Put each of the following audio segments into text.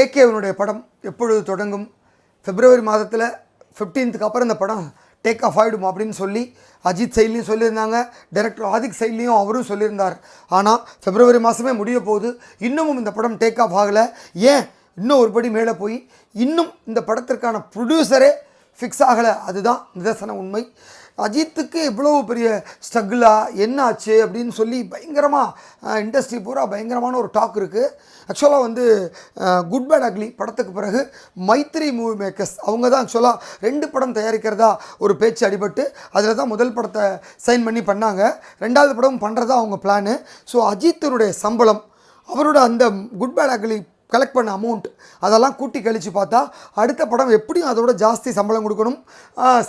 ஏகேவனுடைய படம் எப்பொழுது தொடங்கும்? பிப்ரவரி மாதத்தில் 15க்கு அப்புறம் இந்த படம் டேக் ஆஃப் ஆகிடும் அப்படின்னு சொல்லி அஜித் சைட்லேயும் சொல்லியிருந்தாங்க, டைரக்டர் ஆதிக் சைட்லேயும் அவரும் சொல்லியிருந்தார். ஆனால் பிப்ரவரி மாதமே முடிய போகுது, இன்னமும் இந்த படம் டேக் ஆஃப் ஆகலை. ஏன் இன்னும் ஒரு படி மேலே போய் இன்னும் இந்த படத்திற்கான ப்ரொடியூசரே ஃபிக்ஸ் ஆகலை, அதுதான் நிதர்சன உண்மை. அஜித்துக்கு இவ்வளோ பெரிய ஸ்ட்ரகிளாக என்ன ஆச்சு அப்படின்னு சொல்லி பயங்கரமாக இண்டஸ்ட்ரி பூரா பயங்கரமான ஒரு டாக் இருக்குது. ஆக்சுவலாக குட் பேட் அக்லி படத்துக்கு பிறகு மைத்ரி மூவி மேக்கர்ஸ் அவங்க தான் ஆக்சுவலாக 2 படம் தயாரிக்கிறதா ஒரு பேச்சு அடிபட்டு அதில் தான் முதல் படத்தை சைன் பண்ணி பண்ணாங்க, 2வது படம் பண்ணுறதா அவங்க பிளானு. ஸோ அஜித்தினுடைய சம்பளம், அவரோட அந்த குட் பேட் அக்லி கலெக்ட் பண்ண அமௌண்ட் அதெல்லாம் கூட்டி கழித்து பார்த்தா அடுத்த படம் எப்படியும் அதோட ஜாஸ்தி சம்பளம் கொடுக்கணும்,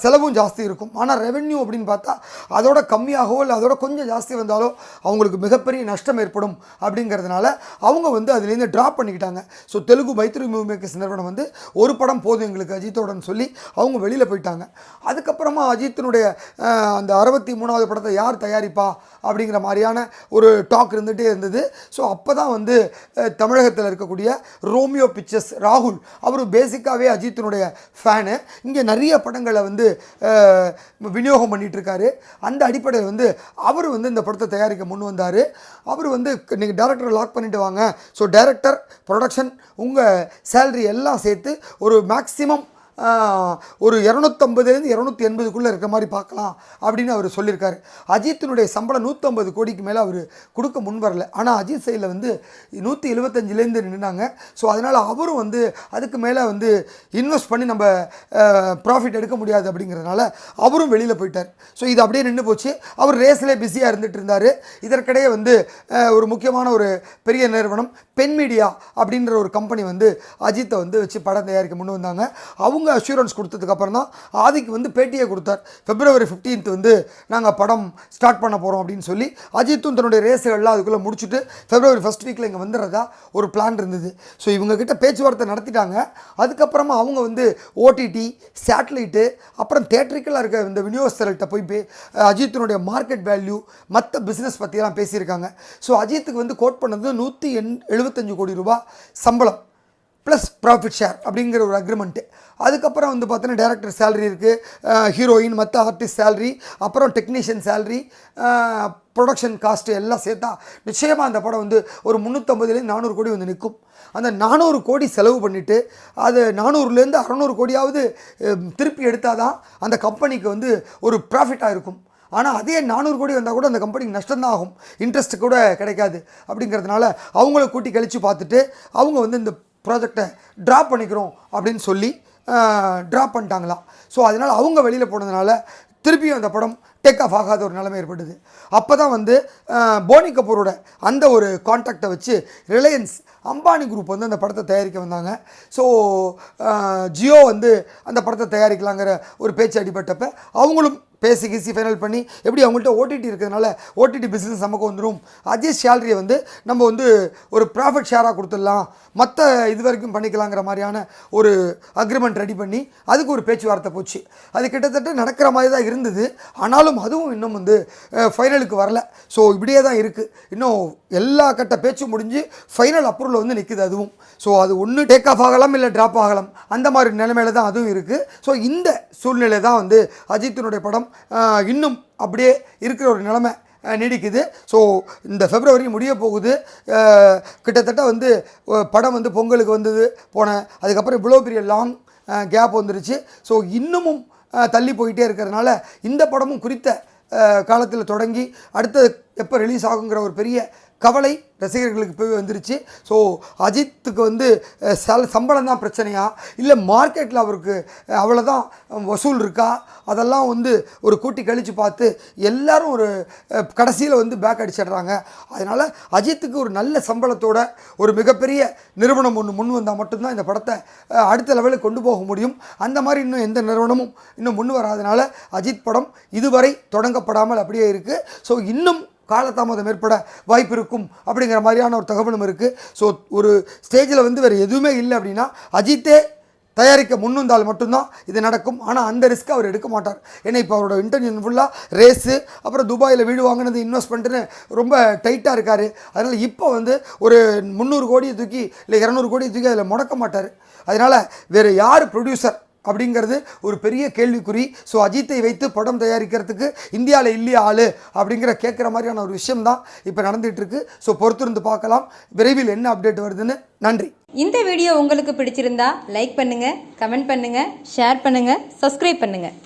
செலவும் ஜாஸ்தி இருக்கும். ஆனால் ரெவென்யூ அப்படின்னு பார்த்தா அதோட கம்மியாகவோ இல்லை அதோட கொஞ்சம் ஜாஸ்தி வந்தாலோ அவங்களுக்கு மிகப்பெரிய நஷ்டம் ஏற்படும். அப்படிங்கிறதுனால அவங்க அதுலேருந்து ட்ராப் பண்ணிக்கிட்டாங்க. So Telugu Mythri movie makers நிறுவனம் ஒரு படம் போதும் எங்களுக்கு அஜித்தோடன்னு சொல்லி அவங்க வெளியில் போயிட்டாங்க. அதுக்கப்புறமா அஜித்தினுடைய அந்த 63வது படத்தை யார் தயாரிப்பா அப்படிங்கிற மாதிரியான ஒரு டாக் இருந்துகிட்டே இருந்தது. ஸோ அப்போ தான் தமிழகத்தில் இருக்கக்கூடிய ரோமியோ பிக்சர்ஸ் ராகுல், அவர் பேசிக்காகவே அஜித்தினுடைய ஃபேனு, இங்கே நிறைய படங்களை விநியோகம் பண்ணிகிட்ருக்காரு. அந்த அடிப்படையில் அவர் இந்த படத்தை தயாரிக்க முன் வந்தார். அவர் நீங்கள் டேரக்டரை லாக் பண்ணிட்டு வாங்க, ஸோ டைரக்டர் ப்ரொடக்ஷன் உங்கள் சேலரி எல்லாம் சேர்த்து ஒரு மேக்ஸிமம் ஒரு 250லேருந்து 280க்குள்ளே இருக்கிற மாதிரி பார்க்கலாம் அப்படின்னு அவர் சொல்லியிருக்காரு. அஜித்தினுடைய சம்பளம் 150 கோடிக்கு மேலே அவர் கொடுக்க முன் வரல. ஆனால் அஜித் சைடில் 175லேருந்து நின்னாங்க. ஸோ அதனால் அவரும் அதுக்கு மேலே இன்வெஸ்ட் பண்ணி நம்ம ப்ராஃபிட் எடுக்க முடியாது அப்படிங்கிறதுனால அவரும் வெளியில் போயிட்டார். ஸோ இது அப்படியே நின்று போச்சு. அவர் ரேஸ்லேயே பிஸியாக இருந்துகிட்டு இருந்தார். இதற்கிடையே ஒரு முக்கியமான ஒரு பெரிய நிறுவனம் பென் மீடியா அப்படின்ற ஒரு கம்பெனி அஜித்தை வச்சு படம் தயாரிக்க முன் வந்தாங்க. அவங்க அஷூரன்ஸ் கொடுத்ததுக்கப்புறம் தான் ஆதிக்கு பேட்டியை கொடுத்தார். பிப்ரவரி 15th நாங்கள் படம் ஸ்டார்ட் பண்ண போகிறோம் அப்படின்னு சொல்லி அஜித்தும் தன்னுடைய ரேஸுகள்லாம் அதுக்குள்ளே முடிச்சுட்டு பிப்ரவரி 1st வீக்கில் இங்கே வந்துடுறதா ஒரு பிளான் இருந்தது. ஸோ இவங்ககிட்ட பேச்சுவார்த்தை நடத்திட்டாங்க. அதுக்கப்புறமா அவங்க ஓடிடி சேட்டலைட்டு அப்புறம் தேட்ரிக்கலாக இருக்க இந்த விநியோகஸ்தர்கள்ட்ட போய் அஜித்தினுடைய மார்க்கெட் வேல்யூ மற்ற பிஸ்னஸ் பற்றியெல்லாம் பேசியிருக்காங்க. ஸோ அஜித்துக்கு கோட் பண்ணது 175 கோடி ரூபாய் சம்பளம் ப்ளஸ் ப்ராஃபிட் ஷேர் அப்படிங்கிற ஒரு அக்ரிமெண்ட்டு. அதுக்கப்புறம் பார்த்தீங்கன்னா டேரக்டர் சேலரி இருக்குது, ஹீரோயின் மற்ற ஆர்டிஸ்ட் சேலரி, அப்புறம் டெக்னீஷியன் சேலரி, ப்ரொடக்ஷன் காஸ்ட்டு எல்லாம் சேர்த்தா நிச்சயமாக அந்த படம் ஒரு 350லேருந்து 400 கோடி நிற்கும். அந்த 400 கோடி செலவு பண்ணிவிட்டு அது 400லேருந்து 600 கோடியாவது திருப்பி எடுத்தால் தான் அந்த கம்பெனிக்கு ஒரு ப்ராஃபிட்டாக இருக்கும். ஆனால் அதே 400 கோடி வந்தால் கூட அந்த கம்பெனிக்கு நஷ்டம்தான் ஆகும், இன்ட்ரெஸ்ட் கூட கிடைக்காது. அப்படிங்கிறதுனால அவங்கள கூட்டி கழித்து பார்த்துட்டு அவங்க இந்த ப்ராஜெக்டை ட்ராப் பண்ணிக்கிறோம் அப்படின்னு சொல்லி ட்ராப் பண்ணிட்டாங்களாம். ஸோ அதனால் அவங்க வெளியில் போனதுனால திருப்பியும் அந்த படம் டேக் ஆஃப் ஆகாத ஒரு நிலைமை ஏற்படுது. அப்போ தான் போனி கபூரோட அந்த ஒரு கான்ட்ராக்டை வச்சு ரிலையன்ஸ் அம்பானி குரூப் அந்த படத்தை தயாரிக்க வந்தாங்க. ஸோ ஜியோ அந்த படத்தை தயாரிக்கலாங்கிற ஒரு பேச்சு அடிபட்டப்போ அவங்களும் பேசி கீசி ஃபைனல் பண்ணி எப்படி அவங்கள்ட்ட ஓடிடி இருக்கிறதுனால ஓடிடி பிஸ்னஸ் நமக்கு வந்துடும், அஜித் சேலரியை நம்ம ஒரு ப்ராஃபிட் ஷேராக கொடுத்துடலாம், மற்ற இது வரைக்கும் பண்ணிக்கலாங்கிற மாதிரியான ஒரு அக்ரிமெண்ட் ரெடி பண்ணி அதுக்கு ஒரு பேச்சுவார்த்தை போச்சு. அது கிட்டத்தட்ட நடக்கிற மாதிரி தான் இருந்தது. ஆனாலும் அதுவும் இன்னும் ஃபைனலுக்கு வரல. ஸோ இப்படியே தான் இருக்குது. இன்னும் எல்லா கட்ட பேச்சும் முடிஞ்சு ஃபைனல் அப்ரூவல் நிற்குது அதுவும். ஸோ அது ஒன்று டேக் ஆஃப் ஆகலாம் இல்லை ட்ராப் ஆகலாம், அந்த மாதிரி நிலைமையில தான் அதுவும் இருக்குது. ஸோ இந்த சூழ்நிலை தான் அஜித்தினுடைய படம் இன்னும் அப்படியே இருக்கிற ஒரு நிலைமை நீடிக்குது. ஸோ இந்த பிப்ரவரி முடிய போகுது. கிட்டத்தட்ட படம் பொங்கலுக்கு அதுக்கப்புறம் இவ்வளோ பெரிய லாங் கேப் வந்துருச்சு. ஸோ இன்னமும் தள்ளி போயிட்டே இருக்கிறதுனால இந்த படமும் குறித்த காலத்தில் தொடங்கி அடுத்த எப்போ ரிலீஸ் ஆகுங்கிற ஒரு பெரிய கவலை ரசிகர்களுக்கு போய் வந்துருச்சு. ஸோ அஜித்துக்கு சம்பளம் தான் பிரச்சனையா இல்லை மார்க்கெட்டில் அவருக்கு அவ்வளோதான் வசூல் இருக்கா, அதெல்லாம் ஒரு கூட்டி கழித்து பார்த்து எல்லாரும் ஒரு கடைசியில் பேக் அடிச்சிடுறாங்க. அதனால் அஜித்துக்கு ஒரு நல்ல சம்பளத்தோட ஒரு மிகப்பெரிய நிறுவனம் ஒன்று முன் வந்தால் மட்டும்தான் இந்த படத்தை அடுத்த லெவலுக்கு கொண்டு போக முடியும். அந்த மாதிரி இன்னும் எந்த நிறுவனமும் இன்னும் முன் வராதனால அஜித் படம் இதுவரை தொடங்கப்படாமல் அப்படியே இருக்குது. ஸோ இன்னும் காலதாமதம் ஏற்பட வாய்ப்பு இருக்கும் அப்படிங்கிற மாதிரியான ஒரு தகவலும் இருக்குது. ஸோ ஒரு ஸ்டேஜில் வேறு எதுவுமே இல்லை அப்படின்னா அஜித்தே தயாரிக்க முன்வந்தால் மட்டும்தான் இது நடக்கும். ஆனால் அந்த ரிஸ்க் அவர் எடுக்க மாட்டார். ஏன்னா இப்போ அவரோட இன்டென்ஷன் ஃபுல்லாக ரேஸு, அப்புறம் துபாயில் வீடு வாங்கினது, இன்வெஸ்ட்மெண்ட்டுன்னு ரொம்ப டைட்டாக இருக்கார். அதனால் இப்போ வந்து ஒரு 300 கோடியை தூக்கி இல்லை 200 கோடியை தூக்கி அதில் முடக்க மாட்டார். அதனால் வேறு யார் ப்ரொடியூசர் அப்படிங்கிறது ஒரு பெரிய கேள்விக்குறி. ஸோ அஜித்தை வைத்து படம் தயாரிக்கிறதுக்கு இந்தியாவில் இல்லையா ஆள் அப்படிங்கிற கேட்குற மாதிரியான ஒரு விஷயம்தான் இப்போ நடந்துகிட்ருக்கு. ஸோ பொறுத்திருந்து பார்க்கலாம் விரைவில் என்ன அப்டேட் வருதுன்னு. நன்றி. இந்த வீடியோ உங்களுக்கு பிடிச்சிருந்தா லைக் பண்ணுங்கள், கமெண்ட் பண்ணுங்கள், ஷேர் பண்ணுங்கள், சப்ஸ்கிரைப் பண்ணுங்கள்.